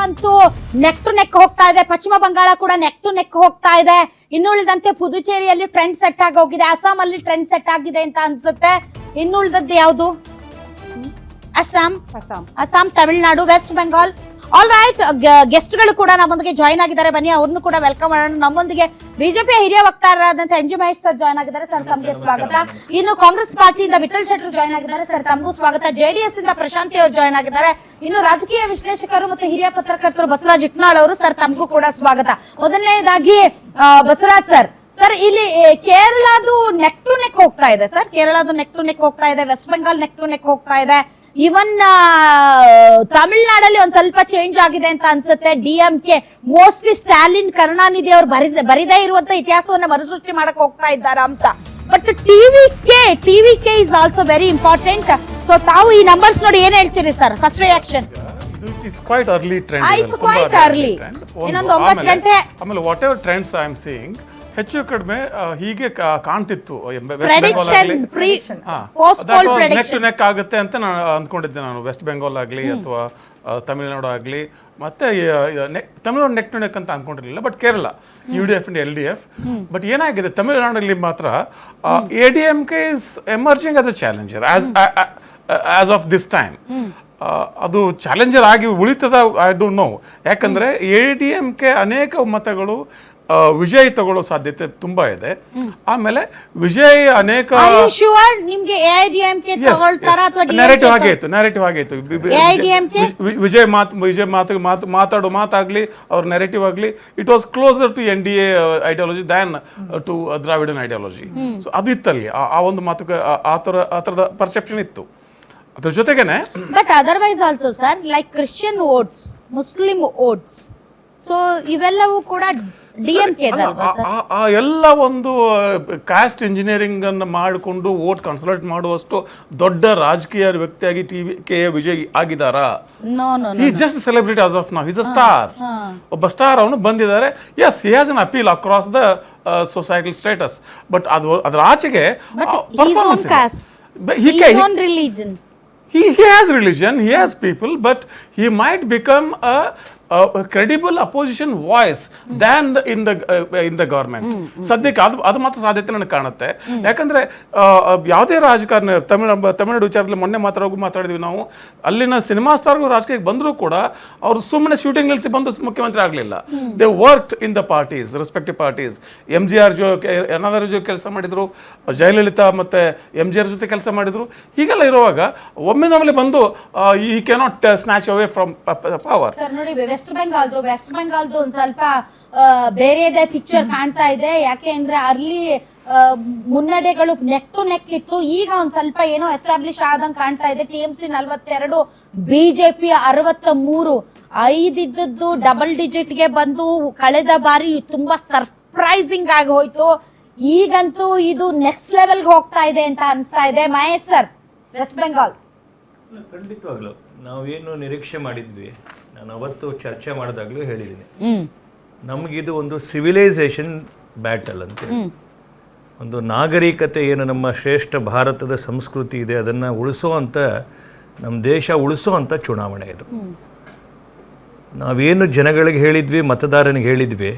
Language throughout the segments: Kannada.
ಅಂತೂ ನೆಕ್ ಟು ನೆಕ್ ಹೋಗ್ತಾ ಇದೆ, ಪಶ್ಚಿಮ ಬಂಗಾಳ ಕೂಡ ನೆಕ್ ಟು ನೆಕ್ ಹೋಗ್ತಾ ಇದೆ. ಇನ್ನುಳಿದಂತೆ ಪುದುಚೇರಿಯಲ್ಲಿ ಟ್ರೆಂಡ್ ಸೆಟ್ ಆಗಿ ಹೋಗಿದೆ, ಅಸ್ಸಾಂ ಅಲ್ಲಿ ಟ್ರೆಂಡ್ ಸೆಟ್ ಆಗಿದೆ ಅಂತ ಅನ್ಸುತ್ತೆ. ಇನ್ನುಳಿದದ್ದು ಯಾವುದು? Assam, Tamil Nadu, West Bengal. All right, guest ಗಳು ಕೂಡ ನಮ್ಮೊಂದಿಗೆ ಜಾಯ್ನ್ ಆಗಿದ್ದಾರೆ. ಬನ್ನಿ ಅವ್ರನ್ನು ಕೂಡ ವೆಲ್ಕಮ್ ಮಾಡೋಣ. ನಮ್ಮೊಂದಿಗೆ ಬಿಜೆಪಿಯ ಹಿರಿಯ ವಕ್ತಾರರಾದಂತ M G Mahesh sir join ಆಗಿದ್ದಾರೆ. ಸರ್ ತಮಗೆ ಸ್ವಾಗತ. ಇನ್ನು ಕಾಂಗ್ರೆಸ್ ಪಾರ್ಟಿಯಿಂದ ವಿಠಲ್ ಶೆಟ್ಟರ್ ಜಾಯ್ನ್ ಆಗಿದ್ದಾರೆ. ಸರ್ ತಮಗೂ ಸ್ವಾಗತ. ಜೆಡಿಎಸ್ ಇಂದ ಪ್ರಶಾಂತಿ ಅವರು ಜಾಯ್ನ್ ಆಗಿದ್ದಾರೆ. ಇನ್ನು ರಾಜಕೀಯ ವಿಶ್ಲೇಷಕರು ಮತ್ತು ಹಿರಿಯ ಪತ್ರಕರ್ತರು ಬಸವರಾಜ್ ಇಟ್ನಾಳ್ ಅವರು. ಸರ್ ತಮಗೂ ಕೂಡ ಸ್ವಾಗತ. ಮೊದಲನೇದಾಗಿ ಬಸವರಾಜ್ ಸರ್, ಸರ್ ಇಲ್ಲಿ ಕೇರಳದು ನೆಕ್ ಟು ನೆಕ್ ಹೋಗ್ತಾ ಇದೆ. ಸರ್ ಕೇರಳದು ನೆಕ್ ಟು ನೆಕ್ ಹೋಗ್ತಾ ಇದೆ, West Bengal neck to neck ಹೋಗ್ತಾ ಇದೆ. ಇವನ್ ತಮಿಳ್ನಾಡಲ್ಲಿ ಒಂದ್ ಸ್ವಲ್ಪ ಚೇಂಜ್ ಆಗಿದೆ ಅಂತ ಅನ್ಸುತ್ತೆ. ಡಿಎಂಕೆ ಮೋಸ್ಟ್ಲಿ ಸ್ಟಾಲಿನ್ ಕರುಣಾನಿಧಿ ಅವರು ಬರಿದೇ ಇರುವಂತ ಇತಿಹಾಸವನ್ನ ಮರುಸೃಷ್ಟಿ ಮಾಡಕ್ ಹೋಗ್ತಾ ಇದ್ದಾರಾ ಅಂತ. But TVK is also very important. So ತಾವು ಈ ನಂಬರ್ಸ್ ನೋಡಿ ಏನ್ ಹೇಳ್ತೀರಿ sir? First reaction. It's quite early trend. It's quite early. ಇನ್ನೊಂದು 9 ಗಂಟೆ ಆಮೇಲೆ what ever trends I am seeing ಹೆಚ್ಚು ಕಡಿಮೆ ಹೀಗೆ ಕಾಣ್ತಿತ್ತು. ನೆಕ್ಸ್ಟ್ ನೆಕ್ ಆಗುತ್ತೆ ಅಂತ ನಾನು ಅಂದ್ಕೊಂಡಿದ್ದೆ. ನಾನು ವೆಸ್ಟ್ ಬೆಂಗಾಲ್ ಆಗಲಿ ಅಥವಾ ತಮಿಳುನಾಡು ಆಗಲಿ ಮತ್ತೆ ತಮಿಳುನಾಡು ನೆಕ್ ಟು ನೆಕ್ ಅಂತ ಅಂದ್ಕೊಂಡಿರಲಿಲ್ಲ. But Kerala UDF and LDF. But ಏನಾಗಿದೆ ತಮಿಳುನಾಡಲ್ಲಿ ಮಾತ್ರ ADMK is emerging as a challenger as of this time. ಅದು ಚಾಲೆಂಜರ್ ಆಗಿ ಉಳಿತದ ಐ ಡೋಂಟ್ ನೋ. ಯಾಕಂದ್ರೆ ADMK ಅನೇಕ ಮತಗಳು ವಿಜಯ್ ತಗೊಳ್ಳೋ ಸಾಧ್ಯತೆ ತುಂಬಾ ಇದೆ. ಆಮೇಲೆ ವಿಜಯ್ ಅನೇಕ ನ್ಯಾರೇಟಿವ್ ಆಗೇ ಇತ್ತು. ವಿಜಯ್ ಮಾತಾಗ್ಲಿ ಅವ್ರ ನ್ಯಾರೇಟಿವ್ ಆಗ್ಲಿ it was closer to NDA ideology than to Dravidian ideology. So ಅದು ಇತ್ತಲ್ಲಿ ಆ ಒಂದು ಮಾತು ಆ ತರದ ಪರ್ಸೆಪ್ಷನ್ ಇತ್ತು. ಅದ್ರ ಜೊತೆಗೇನೆ but otherwise also sir like Christian votes, Muslim votes, so ಇವೆಲ್ಲವೂ ಕೂಡ DMK ಆ ಎಲ್ಲ ಒಂದು ಕಾಸ್ಟ್ ಇಂಜಿನಿಯರಿಂಗ್ ಅನ್ನು ಮಾಡಿಕೊಂಡು ವೋಟ್ ಕನ್ಸಲ್ಟ್ ಮಾಡುವಷ್ಟು ದೊಡ್ಡ ರಾಜಕೀಯ ವ್ಯಕ್ತಿಯಾಗಿ TVK ವಿಜಯ್ ಆಗಿದಾರಾ? ಈ just celebrity as of now. Is a star. ಒಬ್ಬ ಸ್ಟಾರ್ ಅವನು ಬಂದಿದ್ದಾರೆ. Yes, he has an appeal across the societal status. But ಅದ್ರ ಆಚೆಗೆ he has religion, he has people, but he might become a credible opposition voice than in the government. ಸದ್ಯಕ್ಕೆ ಅದು ಮಾತ್ರ ಸಾಧ್ಯತೆ ನನಗೆ ಕಾಣುತ್ತೆ. ಯಾಕಂದ್ರೆ ಯಾವುದೇ ರಾಜಕಾರಣ ತಮಿಳುನಾಡು ವಿಚಾರದಲ್ಲಿ ಮೊನ್ನೆ ಮಾತಾಡಿದ್ವಿ ನಾವು. ಅಲ್ಲಿನ ಸಿನಿಮಾ ಸ್ಟಾರ್ಗಳು ರಾಜಕೀಯಕ್ಕೆ ಬಂದರೂ ಕೂಡ ಅವರು ಸುಮ್ಮನೆ ಶೂಟಿಂಗ್ ನಿಲ್ಲಿಸಿ ಬಂದು ಮುಖ್ಯಮಂತ್ರಿ ಆಗಲಿಲ್ಲ. They worked in the parties, respective parties. MGR ಜೊತೆ ಕೆಲಸ ಮಾಡಿದ್ರು, ಜಯಲಲಿತಾ ಮತ್ತೆ MGR ಜೊತೆ ಕೆಲಸ ಮಾಡಿದ್ರು. ಹೀಗೆಲ್ಲ ಇರುವಾಗ ಒಮ್ಮೆನೊಮ್ಮೆ ಬಂದು ಈ cannot snatch away from power. West ಬೆಂಗಾಲ್ದು ಒಂದ್ ಸ್ವಲ್ಪ ಬೇರೆದೇ ಪಿಕ್ಚರ್ ಕಾಣ್ತಾ ಇದೆ. ಯಾಕೆ ಅಂದ್ರೆ ಅಲ್ಲಿ ಮುನ್ನಡೆಗಳು ನೆಕ್ ಟು ನೆಕ್ ಇತ್ತು. ಈಗ ಒಂದ್ ಸ್ವಲ್ಪ ಏನೋ ಎಸ್ಟಾಬ್ಲಿಷ್ ಆದಂಗ್ ಕಾಣ್ತಾ ಇದೆ. TMC 42, BJP 63, 5 ಇದ್ದದ್ದು ಡಬಲ್ ಡಿಜಿಟ್ ಗೆ ಬಂದು ಕಳೆದ ಬಾರಿ ತುಂಬಾ ಸರ್ಪ್ರೈಸಿಂಗ್ ಆಗಿ ಹೋಯ್ತು. ಈಗಂತೂ ಇದು ನೆಕ್ಸ್ಟ್ ಲೆವೆಲ್ ಹೋಗ್ತಾ ಇದೆ ಅಂತ ಅನ್ಸ್ತಾ ಇದೆ. ಮಹೇಶ್ ಸರ್, ವೆಸ್ಟ್ ಬೆಂಗಾಲ್ ಖಂಡಿತವಾಗ್ಲು ನಾವೇನು ನಿರೀಕ್ಷೆ ಮಾಡಿದ್ವಿ, ನಾನು ಅವತ್ತು ಚರ್ಚೆ ಮಾಡಿದಾಗ್ಲೂ ಹೇಳಿದ್ದೀನಿ, ನಮಗಿದು ಒಂದು ಸಿವಿಲೈಸೇಷನ್ ಬ್ಯಾಟಲ್ ಅಂತ. ಒಂದು ನಾಗರಿಕತೆ ಏನು ನಮ್ಮ ಶ್ರೇಷ್ಠ ಭಾರತದ ಸಂಸ್ಕೃತಿ ಇದೆ ಅದನ್ನು ಉಳಿಸೋವಂಥ, ನಮ್ಮ ದೇಶ ಉಳಿಸೋವಂಥ ಚುನಾವಣೆ ಇದು. ನಾವೇನು ಜನಗಳಿಗೆ ಹೇಳಿದ್ವಿ, ಮತದಾರನಿಗೆ ಹೇಳಿದ್ವಿ,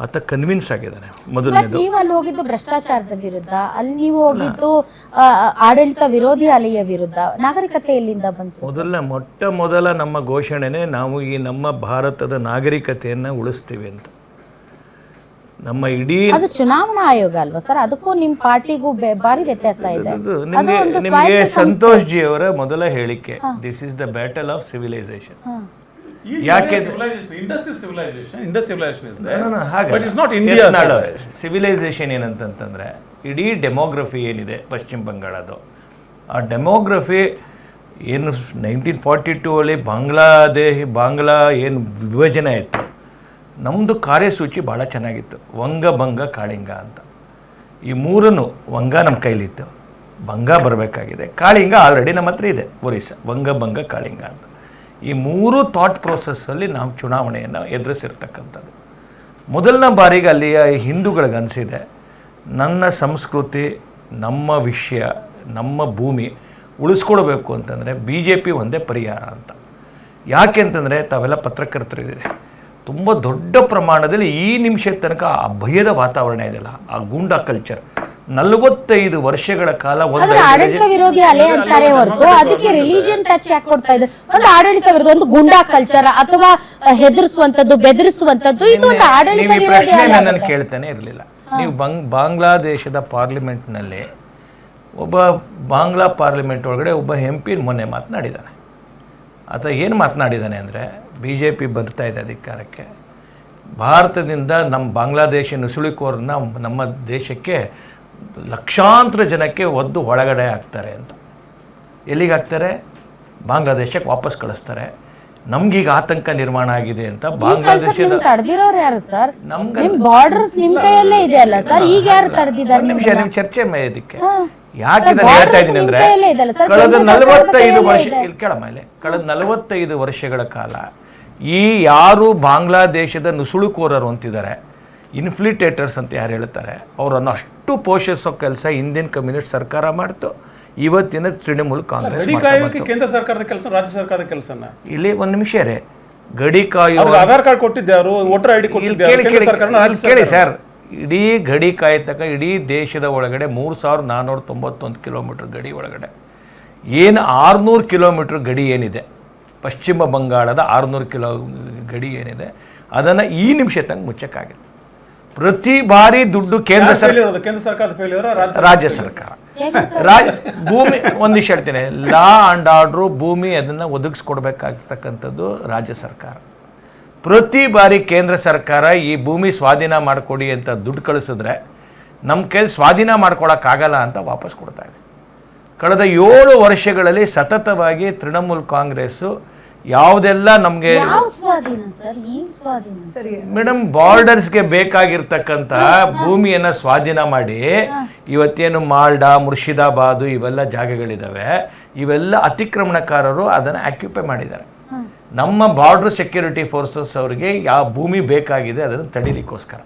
ಆತ ಕನ್ವಿನ್ಸ್ ಆಗಿದ್ದಾನೆ. ಮೊದಲನೇದು, ನೀವು ಅಲ್ಲಿ ಹೋಗಿದ್ದು ಭ್ರಷ್ಟಾಚಾರದ ವಿರುದ್ಧ, ಅಲ್ಲಿ ನೀವು ಹೋಗಿದ್ದು ಆಡಳಿತ ವಿರೋಧಿ ಅಲೆಯ ವಿರುದ್ಧ. ನಾಗರಿಕತೆ ಎಲ್ಲಿಂದ ಬಂತು? ಮೊಟ್ಟ ನಮ್ಮ ಘೋಷಣೆನೇ ನಾವು ಈ ನಮ್ಮ ಭಾರತದ ನಾಗರಿಕತೆಯನ್ನ ಉಳಿಸ್ತೀವಿ ಅಂತ. ನಮ್ಮ ಇಡೀ ಅದು ಚುನಾವಣಾ ಆಯೋಗ ಅಲ್ವಾ ಸರ್? ಅದಕ್ಕೂ ನಿಮ್ಮ ಪಾರ್ಟಿಗೂ ಭಾರಿ ವ್ಯತ್ಯಾಸ ಇದೆ. ನಿಮಗೆ ಸಂತೋಷ್ ಜಿ ಅವರ ಮೊದಲ ಹೇಳಿಕೆ, this is the battle of civilisation. Civilisation ಏನಂತಂದ್ರೆ ಇಡೀ ಡೆಮೋಗ್ರಫಿ ಏನಿದೆ ಪಶ್ಚಿಮ ಬಂಗಾಳದು, ಆ ಡೆಮೋಗ್ರಫಿ ಏನು 1942 ಬಾಂಗ್ಲಾ ಏನು ವಿಭಜನೆ ಆಯಿತು, ನಮ್ಮದು ಕಾರ್ಯಸೂಚಿ ಭಾಳ ಚೆನ್ನಾಗಿತ್ತು. ವಂಗ, ಬಂಗ, ಕಾಳಿಂಗ ಅಂತ. ಈ ಮೂರನ್ನು, ವಂಗ ನಮ್ಮ ಕೈಲಿತ್ತು, ಬಂಗ ಬರಬೇಕಾಗಿದೆ, ಕಾಳಿಂಗ ಆಲ್ರೆಡಿ ನಮ್ಮ ಹತ್ರ ಇದೆ, ಒರಿಸ್ಸಾ. ವಂಗ, ಬಂಗ, ಕಾಳಿಂಗ ಅಂತ ಈ ಮೂರು ಥಾಟ್ ಪ್ರೋಸೆಸ್ಸಲ್ಲಿ ನಾವು ಚುನಾವಣೆಯನ್ನು ಎದುರಿಸಿರ್ತಕ್ಕಂಥದ್ದು. ಮೊದಲನೇ ಬಾರಿಗೆ ಅಲ್ಲಿಯ ಹಿಂದೂಗಳಿಗೆ ಅನಿಸಿದೆ, ನನ್ನ ಸಂಸ್ಕೃತಿ, ನಮ್ಮ ವಿಷಯ, ನಮ್ಮ ಭೂಮಿ ಉಳಿಸ್ಕೊಳ್ಬೇಕು ಅಂತಂದರೆ BJP ಒಂದೇ ಪರಿಹಾರ ಅಂತ. ಯಾಕೆ ಅಂತಂದರೆ ತಾವೆಲ್ಲ ಪತ್ರಕರ್ತರಿದ್ದೀರಿ, ತುಂಬ ದೊಡ್ಡ ಪ್ರಮಾಣದಲ್ಲಿ ಈ ನಿಮಿಷದ ತನಕ ಆ ಭಯದ ವಾತಾವರಣ ಇದೆಯಲ್ಲ, ಆ ಗೂಂಡಾ ಕಲ್ಚರ್ 45 ವರ್ಷಗಳ ಕಾಲ ಆದ್ರೆ ಆಡಳಿತ ವಿರೋಧಿ ಅಲೆ ಅಂತಾರೆ ಹೊರತು ಅದಕ್ಕೆ ರಿಲಿಜಿಯನ್ ಟಚ್ ಯಾಕೆ ಕೊಡ್ತಾ ಇದ್ದಾರೆ? ಒಂದು ಆಡಳಿತ ವಿರೋಧ, ಒಂದು ಗುಂಡಾ ಕಲ್ಚರ್ ಅಥವಾ ಹೆದರಿಸುವಂತದ್ದು, ಬೆದರಿಸುವಂತದ್ದು, ಇದು ಒಂದು ಆಡಳಿತ ವಿರೋಧಿ ಅಲೆ. ನಾನು ಕೇಳ್ತಾನೆ ಇರಲಿಲ್ಲ. ನೀವು ಬಾಂಗ್ಲಾದೇಶದ ಪಾರ್ಲಿಮೆಂಟ್ನಲ್ಲಿ ಒಬ್ಬ ಬಾಂಗ್ಲಾ ಪಾರ್ಲಿಮೆಂಟ್ ಒಳಗಡೆ ಒಬ್ಬ MP ಮೊನ್ನೆ ಮಾತನಾಡಿದ್ದಾನೆ. ಆತ ಏನು ಮಾತನಾಡಿದ್ದಾನೆ ಅಂದರೆ, BJP ಬರ್ತಾ ಇದೆ ಅಧಿಕಾರಕ್ಕೆ, ಭಾರತದಿಂದ ನಮ್ಮ ಬಾಂಗ್ಲಾದೇಶ ನುಸುಳುಕೋರನ್ನ ನಮ್ಮ ದೇಶಕ್ಕೆ ಲಕ್ಷಾಂತರ ಜನಕ್ಕೆ ಒದ್ದು ಒಳಗಡೆ ಹಾಕ್ತಾರೆ ಅಂತ. ಎಲ್ಲಿಗೆ ಹಾಕ್ತಾರೆ? ಬಾಂಗ್ಲಾದೇಶಕ್ಕೆ ವಾಪಸ್ ಕಳಿಸ್ತಾರೆ. ನಮ್ಗೀಗ ಆತಂಕ ನಿರ್ಮಾಣ ಆಗಿದೆ ಅಂತ ಬಾಂಗ್ಲಾದೇಶದ ತಡೆದಿರೋರು ಯಾರು ಸರ್? ನಿಮ್ ಬಾರ್ಡರ್ಸ್ ನಿಮ್ ಕೈಯಲ್ಲೇ ಇದೆ ಅಲ್ಲ ಸರ್, ಈಗ ಯಾರು ತಡೆದಿದ್ದಾರೆ? ನಿಮಿಷ ನಿಮ್ ಚರ್ಚೆ ಇದಕ್ಕೆ ಯಾಕೆ ಹೇಳ್ತಾ ಇದ್ದೀನಿ ಅಂದ್ರೆ, ಕಳೆದ 45 ವರ್ಷ ಕೇಳಮೇಲೆ ಕಳೆದ 45 ವರ್ಷಗಳ ಕಾಲ ಈ ಯಾರು ಬಾಂಗ್ಲಾದೇಶದ ನುಸುಳುಕೋರರು ಅಂತಿದ್ದಾರೆ, ಇನ್ಫ್ಲಿಟೇಟರ್ಸ್ ಅಂತ ಯಾರು ಹೇಳ್ತಾರೆ, ಅವರನ್ನು ಅಷ್ಟು ಪೋಷಿಸೋ ಕೆಲಸ ಹಿಂದಿನ ಕಮ್ಯುನಿಸ್ಟ್ ಸರ್ಕಾರ ಮಾಡ್ತು, ಇವತ್ತಿನ ತೃಣಮೂಲ ಕಾಂಗ್ರೆಸ್. ಕೇಂದ್ರ ಸರ್ಕಾರದ ಕೆಲಸ, ರಾಜ್ಯ ಸರ್ಕಾರದ ಕೆಲಸನ ಇಲ್ಲಿ ಒಂದು ನಿಮಿಷ ರೇ, ಗಡಿ ಕಾಯುವ ಆಧಾರ್ ಕಾರ್ಡ್ ಕೊಟ್ಟಿದ್ದರು, ವೋಟರ್ ID ಕೊಟ್ಟಿದ್ದಾರೆ. ಕೇಳಿ ಸರ್, ಇಡೀ ಗಡಿ ಕಾಯ್ತಕ್ಕ ಇಡೀ ದೇಶದ ಒಳಗಡೆ 3491 ಕಿಲೋಮೀಟರ್ ಗಡಿ ಒಳಗಡೆ ಏನು 600 ಕಿಲೋಮೀಟರ್ ಗಡಿ ಏನಿದೆ, ಪಶ್ಚಿಮ ಬಂಗಾಳದ 600 ಕಿಲೋ ಗಡಿ ಏನಿದೆ, ಅದನ್ನು ಈ ನಿಮಿಷ ತನಕ ಮುಚ್ಚಕ್ಕಾಗಿಲ್ಲ. ಪ್ರತಿ ಬಾರಿ ದುಡ್ಡು ಕೇಂದ್ರ ಸರ್ಕಾರದ ಫೇಲ್ಯೂರ್, ರಾಜ್ಯ ಸರ್ಕಾರ ಭೂಮಿ ಒಂದಿಷ್ಟು ಹೇಳ್ತೇನೆ, ಲಾ ಆ್ಯಂಡ್ ಆರ್ಡ್ರು ಭೂಮಿ ಅದನ್ನು ಒದಗಿಸ್ಕೊಡ್ಬೇಕಾಗ್ತಕ್ಕಂಥದ್ದು ರಾಜ್ಯ ಸರ್ಕಾರ. ಪ್ರತಿ ಬಾರಿ ಕೇಂದ್ರ ಸರ್ಕಾರ ಈ ಭೂಮಿ ಸ್ವಾಧೀನ ಮಾಡಿಕೊಡಿ ಅಂತ ದುಡ್ಡು ಕಳಿಸಿದ್ರೆ ನಮ್ಮ ಕೈಲಿ ಸ್ವಾಧೀನ ಮಾಡ್ಕೊಳಕ್ಕಾಗಲ್ಲ ಅಂತ ವಾಪಸ್ ಕೊಡ್ತಾ ಇದೆ. ಕಳೆದ 7 ವರ್ಷಗಳಲ್ಲಿ ಸತತವಾಗಿ ತೃಣಮೂಲ ಕಾಂಗ್ರೆಸ್ಸು ಯಾವುದೆಲ್ಲ ನಮಗೆ ಮೇಡಮ್ ಬಾರ್ಡರ್ಸ್ಗೆ ಬೇಕಾಗಿರ್ತಕ್ಕಂಥ ಭೂಮಿಯನ್ನು ಸ್ವಾಧೀನ ಮಾಡಿ, ಇವತ್ತೇನು ಮಾಲ್ಡಾ, ಮುರ್ಷಿದಾಬಾದು ಇವೆಲ್ಲ ಜಾಗಗಳಿದ್ದಾವೆ, ಇವೆಲ್ಲ ಅತಿಕ್ರಮಣಕಾರರು ಅದನ್ನು ಆಕ್ಯುಪೈ ಮಾಡಿದ್ದಾರೆ. ನಮ್ಮ ಬಾರ್ಡರ್ ಸೆಕ್ಯೂರಿಟಿ ಫೋರ್ಸಸ್ ಅವರಿಗೆ ಯಾವ ಭೂಮಿ ಬೇಕಾಗಿದೆ ಅದನ್ನು ತಡಿಲಿಕ್ಕೋಸ್ಕರ